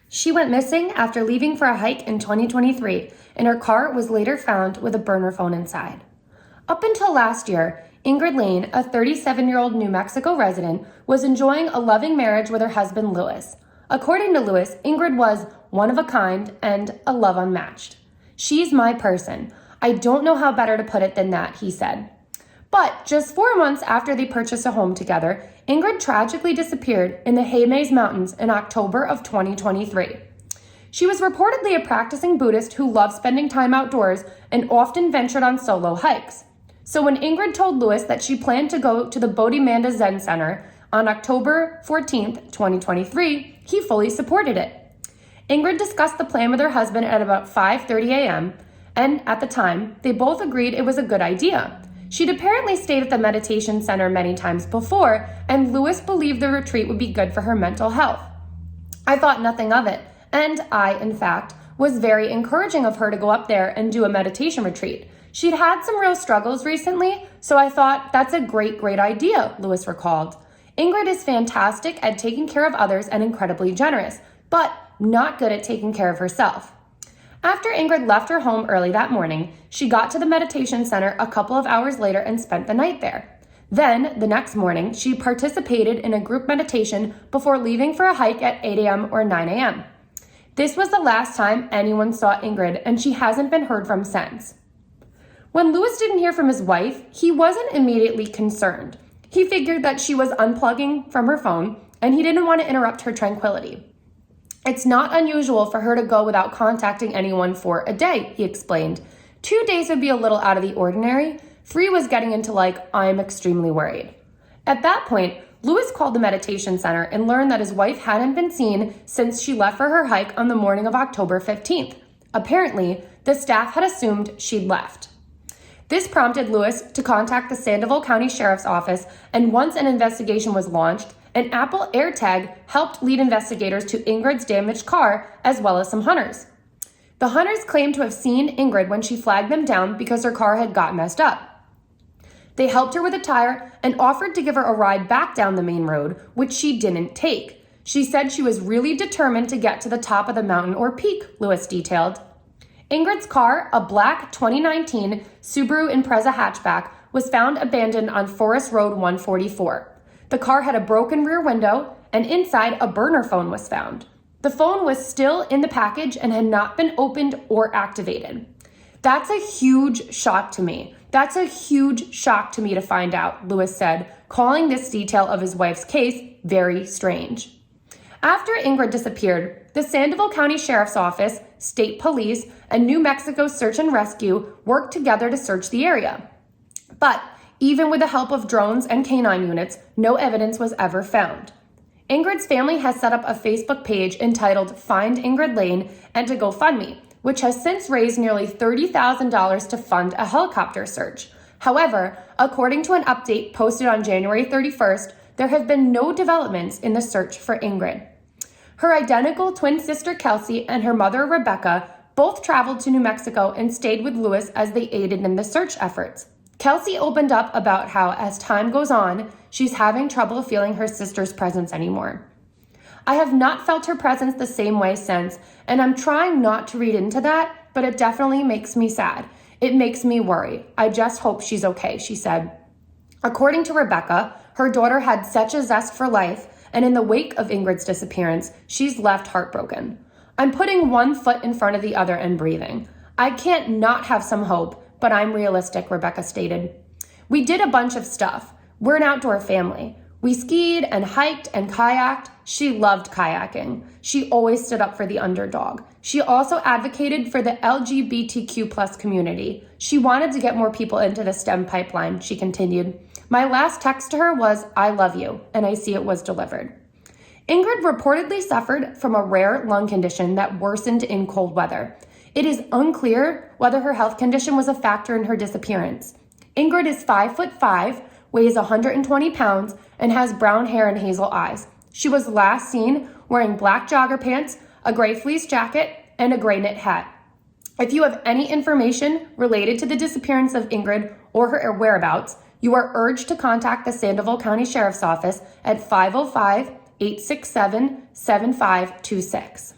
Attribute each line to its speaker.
Speaker 1: She went missing after leaving for a hike in 2023, and her car was later found with a burner phone inside. Up until last year, Ingrid Lane, a 37-year-old New Mexico resident, was enjoying a loving marriage with her husband, Louis. According to Louis, Ingrid was one of a kind and a love unmatched. "She's my person. I don't know how better to put it than that," he said. But just 4 months after they purchased a home together, Ingrid tragically disappeared in the Jemez Mountains in October of 2023. She was reportedly a practicing Buddhist who loved spending time outdoors and often ventured on solo hikes. So when Ingrid told Louis that she planned to go to the Bodhimanda Zen Center on October 14th, 2023, he fully supported it. Ingrid discussed the plan with her husband at about 5:30 a.m., and at the time, they both agreed it was a good idea. She'd apparently stayed at the meditation center many times before, and Louis believed the retreat would be good for her mental health. "I thought nothing of it, and I, in fact, was very encouraging of her to go up there and do a meditation retreat. She'd had some real struggles recently, so I thought that's a great idea," Louis recalled. Ingrid is fantastic at taking care of others and incredibly generous, but not good at taking care of herself. After Ingrid left her home early that morning, she got to the meditation center a couple of hours later and spent the night there. Then, the next morning, she participated in a group meditation before leaving for a hike at 8 a.m. or 9 a.m. This was the last time anyone saw Ingrid, and she hasn't been heard from since. When Louis didn't hear from his wife, he wasn't immediately concerned. He figured that she was unplugging from her phone, and he didn't want to interrupt her tranquility. "It's not unusual for her to go without contacting anyone for a day," he explained. 2 days would be a little out of the ordinary. 3 was getting into "I'm extremely worried." At that point, Louis called the meditation center and learned that his wife hadn't been seen since she left for her hike on the morning of October 15th. Apparently, the staff had assumed she'd left. This prompted Louis to contact the Sandoval County Sheriff's Office, and once an investigation was launched, an Apple AirTag helped lead investigators to Ingrid's damaged car, as well as some hunters. The hunters claimed to have seen Ingrid when she flagged them down because her car had got messed up. They helped her with a tire and offered to give her a ride back down the main road, which she didn't take. She said she was really determined to get to the top of the mountain or peak, Louis detailed. Ingrid's car, a black 2019 Subaru Impreza hatchback, was found abandoned on Forest Road 144. The car had a broken rear window, and inside a burner phone was found. The phone was still in the package and had not been opened or activated. "That's a huge shock to me. That's a huge shock to me to find out," Louis said, calling this detail of his wife's case very strange. After Ingrid disappeared, the Sandoval County Sheriff's Office, State Police, and New Mexico Search and Rescue worked together to search the area. But even with the help of drones and canine units, no evidence was ever found. Ingrid's family has set up a Facebook page entitled Find Ingrid Lane and a GoFundMe, which has since raised nearly $30,000 to fund a helicopter search. However, according to an update posted on January 31st, there have been no developments in the search for Ingrid. Her identical twin sister Kelsey and her mother Rebecca both traveled to New Mexico and stayed with Louis as they aided in the search efforts. Kelsey opened up about how, as time goes on, she's having trouble feeling her sister's presence anymore. "I have not felt her presence the same way since, and I'm trying not to read into that, but it definitely makes me sad. It makes me worry. I just hope she's okay," she said. According to Rebecca, her daughter had such a zest for life, and in the wake of Ingrid's disappearance, she's left heartbroken. "I'm putting one foot in front of the other and breathing. I can't not have some hope, but I'm realistic," Rebecca stated. "We did a bunch of stuff. We're an outdoor family. We skied and hiked and kayaked. She loved kayaking. She always stood up for the underdog. She also advocated for the LGBTQ+ community. She wanted to get more people into the STEM pipeline," she continued. "My last text to her was, 'I love you,' and I see it was delivered." Ingrid reportedly suffered from a rare lung condition that worsened in cold weather. It is unclear whether her health condition was a factor in her disappearance. Ingrid is 5'5", weighs 120 pounds, and has brown hair and hazel eyes. She was last seen wearing black jogger pants, a gray fleece jacket, and a gray knit hat. If you have any information related to the disappearance of Ingrid or her whereabouts, you are urged to contact the Sandoval County Sheriff's Office at 505-867-7526.